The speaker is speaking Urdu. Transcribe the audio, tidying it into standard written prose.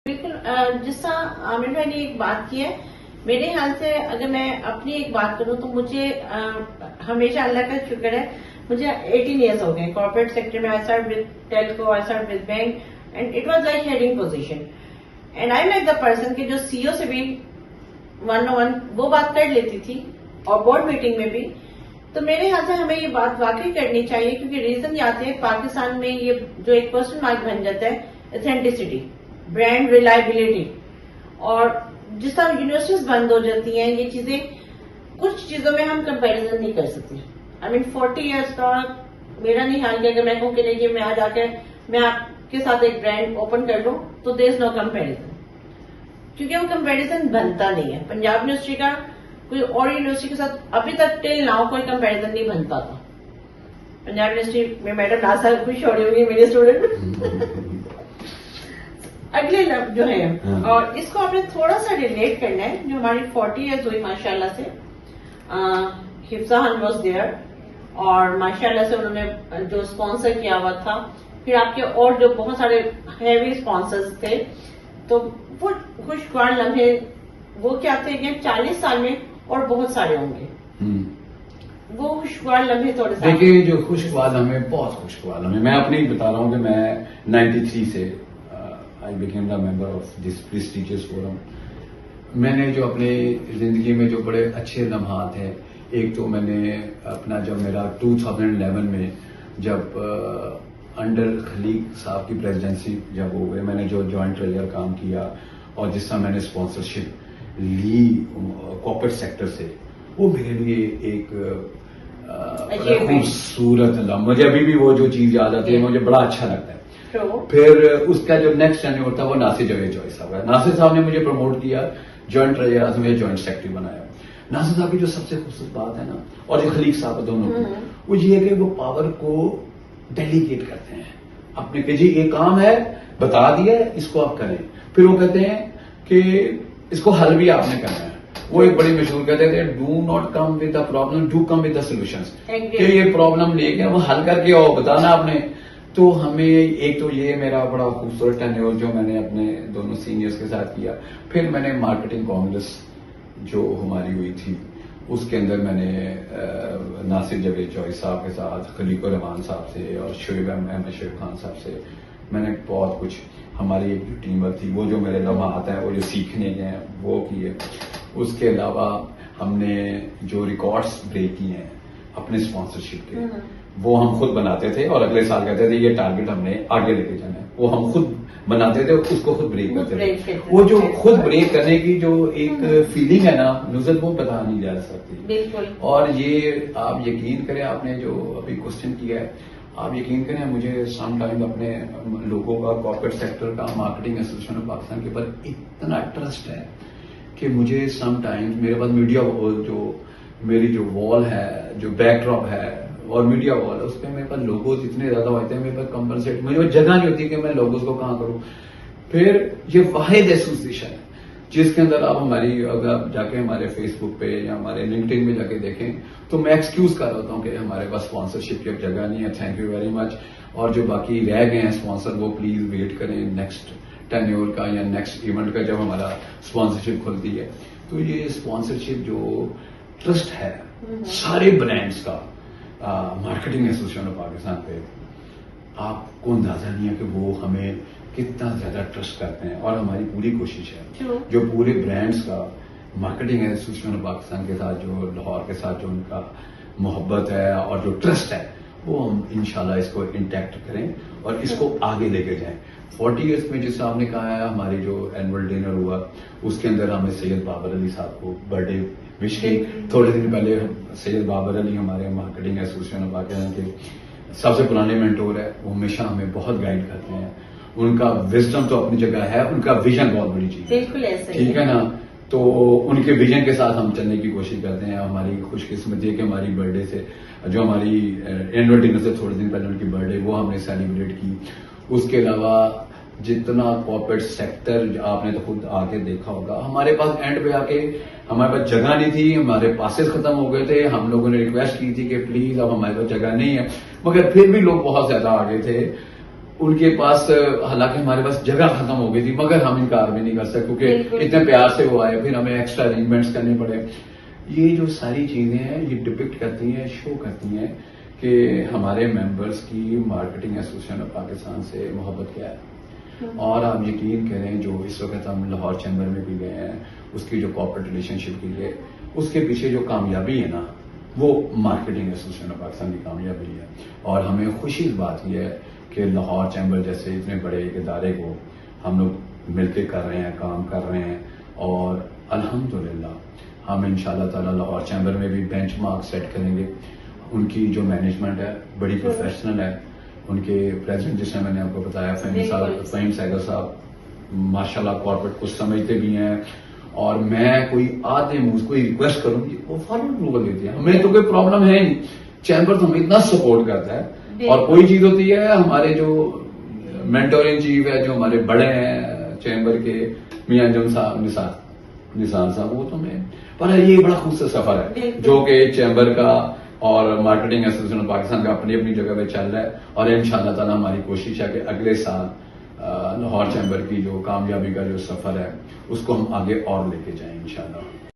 بالکل جس طرح عامر بھائی نے ایک بات کی ہے، میرے خیال سے اگر میں اپنی ایک بات کروں تو مجھے ہمیشہ اللہ کا شکر ہے، مجھے 18 ایئرس ہو گئے کارپوریٹ سیکٹر میں. I started with telco, I started with bank and it was like heading position and I met the person کہ جو CEO سے بھی 1-on-1 وہ بات کر لیتی تھی اور بورڈ میٹنگ میں بھی. تو میرے خیال سے ہمیں یہ بات واقعی کرنی چاہیے کیونکہ ریزن یہ آتے ہیں پاکستان میں یہ جو ایک پرسنل مارک بن جاتا ہے اتھینٹسٹی، برانڈ ریلائبلٹی، اور جس طرح یونیورسٹیز بند ہو جاتی ہیں یہ چیزیں، کچھ چیزوں میں ہم کمپیریزن نہیں کر سکتے. 40 ایئرس کا میرا نہیں حال کہ اگر میں کہوں کہ نہیں کہ میں آج آ کے میں آپ کے ساتھ ایک برانڈ اوپن کر لوں تو دیر از نو کمپیریزن، کیونکہ وہ کمپیریزن بنتا نہیں ہے. پنجاب یونیورسٹی کا کوئی اور یونیورسٹی کے ساتھ ابھی تک ٹل ناؤ کوئی کمپیریزن نہیں بنتا تھا. پنجاب یونیورسٹی میں میڈم ناسا خوش ہو رہی ہوگی میرے اسٹوڈنٹ اگلے جو ہے. اور اس کو آپ نے تھوڑا سا ریلیٹ کرنا ہے جو ہماری 40 ایئرس ہوئی ماشاء اللہ سے. حفظہ خان واز دیئر اور ماشاء اللہ سے انہوں نے جو اسپانسر کیا ہوا تھا، پھر آپ کے اور جو بہت سارے ہیوی اسپانسرز تھے. تو وہ خوشگوار لمحے وہ کیا تھے کہ 40 سال میں اور بہت سارے ہوں گے وہ خوشگوار لمحے. تھوڑے سے دیکھیے جو خوشگوار لمحے، بہت خوشگوار لمحے، میں اپنے ہی بتا رہا ہوں کہ میں 93 سے I became the member of this prestigious forum. میں نے جو اپنی زندگی میں جو بڑے اچھے لمحات ہیں، ایک تو میں نے اپنا جب میرا 2011 میں جب انڈر خلیق صاحب کی پریزیڈنسی جب ہو گئے، میں نے جو جوائنٹ ٹریجر کام کیا اور جس طرح میں نے اسپانسرشپ لی کارپوریٹ سیکٹر سے، وہ میرے لیے ایک خوبصورت لمحہ. مجھے ابھی بھی وہ جو چیز یاد آتی ہے مجھے بڑا اچھا لگتا ہے. پھر اس کا جو نیکسٹ ٹینیور تھا وہ ناصر جاوید چوہدری صاحب ہے. ناصر صاحب نے مجھے پروموٹ کیا، جوائنٹ ٹریجر اعظم میں جوائنٹ سیکرٹری بنایا. ناصر صاحب کی جو سب سے خوبصورت بات ہے نا، اور جو خلیق صاحب دونوں کی، وہ یہ ہے کہ وہ پاور کو ڈیلیگیٹ کرتے ہیں اپنے کہ جی یہ کام ہے بتا دیا ہے اس کو آپ کریں. پھر وہ کہتے ہیں کہ اس کو حل بھی آپ نے کرنا ہے. وہ ایک بڑی مشہور کہتے تھے do not come with the problem, do come with the solutions. کہ یہ پرابلم لے کے وہ حل کر کے اور بتانا آپ نے. تو ہمیں ایک تو یہ میرا بڑا خوبصورت ٹینیور جو میں نے اپنے دونوں سینئرز کے ساتھ کیا. پھر میں نے مارکیٹنگ کانگریس جو ہماری ہوئی تھی اس کے اندر میں نے ناصر جاوید چوہدری صاحب کے ساتھ، خلیق الرحمان صاحب سے اور شعیب احمد شعیب خان صاحب سے میں نے بہت کچھ، ہماری ایک جو ٹیم ورک تھی، وہ جو میرے لمحات ہیں وہ جو سیکھنے گئے ہیں وہ کیے. اس کے علاوہ ہم نے جو ریکارڈز بریک کیے ہیں اپنے اسپانسرشپ کے، وہ ہم خود بناتے تھے اور اگلے سال کہتے تھے یہ ٹارگیٹ ہم نے آگے لے کے جانا ہے. وہ ہم خود بناتے تھے اور اس کو خود بریک کرتے تھے. وہ جو خود بریک کرنے کی جو ایک فیلنگ ہے نا نزل، وہ بتا نہیں جا سکتی. بالکل. اور یہ آپ یقین کریں، آپ نے جو ابھی کوشچن کیا ہے، آپ یقین کریں مجھے سم ٹائم اپنے لوگوں کا، کارپوریٹ سیکٹر کا، مارکیٹنگ ایسوسیشن آف پاکستان کے اوپر اتنا ٹرسٹ ہے کہ مجھے سم ٹائم میرے پاس میڈیا جو میری جو وال ہے، جو بیک ڈراپ ہے اور میڈیا وال، اس پہ میرے پاس لوگوز اتنے زیادہ ہوتے ہیں، میرے پاس کمپنسیٹ، مجھے جگہ نہیں ہوتی کہ میں لوگوز کو کہاں کروں. پھر یہ واحد ایسوسیشن ہے جس کے اندر آپ ہماری، اگر آپ جا کے ہمارے فیس بک پہ یا ہمارے لنکڈ ان میں جا کے دیکھیں تو میں ایکسکیوز کر رہا ہوں کہ ہمارے پاس اسپانسرشپ کی اب جگہ نہیں ہے. Thank you very much. اور جو باقی رہ گئے ہیں اسپانسر وہ پلیز ویٹ کریں نیکسٹ ٹینیور کا یا نیکسٹ ایونٹ کا جب ہمارا اسپانسرشپ کھلتی ہے. تو یہ اسپانسرشپ جو ٹرسٹ ہے سارے برانڈس کا مارکیٹنگ ایسوسیشن آف پاکستان پہ، آپ کو اندازہ نہیں ہے کہ وہ ہمیں کتنا زیادہ ٹرسٹ کرتے ہیں. اور ہماری پوری کوشش ہے جو پورے برانڈس کا مارکیٹنگ ایسوسیشن آف پاکستان کے ساتھ، جو لاہور کے ساتھ جو ان کا محبت ہے اور جو ٹرسٹ ہے، وہ ہم انشاءاللہ اس کو انٹیکٹ کریں اور اس کو آگے لے کے جائیں. 40 ایئرس میں جس آپ نے کہا ہے ہماری جو اینول ڈنر ہوا اس کے اندر ہمیں سید بابر علی صاحب کو برتھ ڈے وش کی. تھوڑے دن پہلے سید بابر علی ہمارے مارکیٹنگ ایسوسیشن آف پاکستان کے سب سے پرانے مینٹور ہے. وہ ہمیشہ ہمیں بہت گائیڈ کرتے ہیں. ان کا وزڈم تو اپنی جگہ ہے، ان کا ویژن بہت بڑی چیز ہے. ٹھیک ہے نا. تو ان کے ویژن کے ساتھ ہم چلنے کی کوشش کرتے ہیں. ہماری خوش قسمتی ہے کہ ہماری برتھ ڈے سے جو ہماری اینول ڈنر سے تھوڑے دن پہلے ان کی برتھ ڈے وہ ہم نے سیلیبریٹ کی. اس کے علاوہ جتنا کارپوریٹ سیکٹر آپ نے تو خود آ کے دیکھا ہوگا، ہمارے پاس اینڈ پہ آ کے ہمارے پاس جگہ نہیں تھی، ہمارے پاسز ختم ہو گئے تھے. ہم لوگوں نے ریکویسٹ کی تھی کہ پلیز اب ہمارے پاس جگہ نہیں ہے، مگر پھر بھی لوگ بہت زیادہ آگے تھے. ان کے پاس حالانکہ ہمارے پاس جگہ ختم ہو گئی تھی مگر ہم انکار بھی نہیں کر سکتے کیونکہ بالکل. اتنے پیار سے وہ آئے، پھر ہمیں ایکسٹرا ارینجمنٹس کرنے پڑے. یہ جو ساری چیزیں ہیں یہ ڈپکٹ کرتی ہیں، شو کرتی ہیں کہ ہمارے ممبرس کی مارکیٹنگ ایسوسیشن آف پاکستان سے محبت کیا ہے. اور آپ یقین کریں جو اس وقت ہم لاہور چیمبر میں بھی گئے ہیں، اس کی جو کارپوریٹ ریلیشن شپ کی ہے، اس کے پیچھے جو کامیابی ہے نا وہ مارکیٹنگ ایسوسیشن آف پاکستان کی کامیابی ہے. اور ہمیں خوشی اس بات کی ہے کہ لاہور چیمبر جیسے اتنے بڑے ایک ادارے کو ہم لوگ مل کے کر رہے ہیں، کام کر رہے ہیں. اور الحمدللہ ہم انشاءاللہ تعالی لاہور چیمبر میں بھی بینچ مارک سیٹ کریں گے. ان کی جو مینجمنٹ ہے بڑی پروفیشنل ہے. ان کے پریزیڈنٹ جس نے میں نے آپ کو بتایا فہیم سیگل صاحب ماشاءاللہ کارپوریٹ کو سمجھتے بھی ہیں. اور میں کوئی آدھے منہ کوئی ریکویسٹ کروں گی وہ فوراً اپروول دیتے ہیں. ہمیں تو کوئی پرابلم ہے نہیں. چیمبر تو ہمیں اتنا سپورٹ کرتا ہے. اور کوئی چیز ہوتی ہے ہمارے جو مینٹور ان چیف ہے جو ہمارے بڑے ہیں چیمبر کے میاں انجم صاحب نثار صاحب، وہ تو میں پر یہ بڑا خوبصورت سفر ہے جو کہ چیمبر کا اور مارکیٹنگ ایسوسیشن آف پاکستان کا اپنی اپنی جگہ پہ چل رہا ہے. اور انشاءاللہ تعالی ہماری کوشش ہے کہ اگلے سال لاہور چیمبر کی جو کامیابی کا جو سفر ہے اس کو ہم آگے اور لے کے جائیں انشاءاللہ.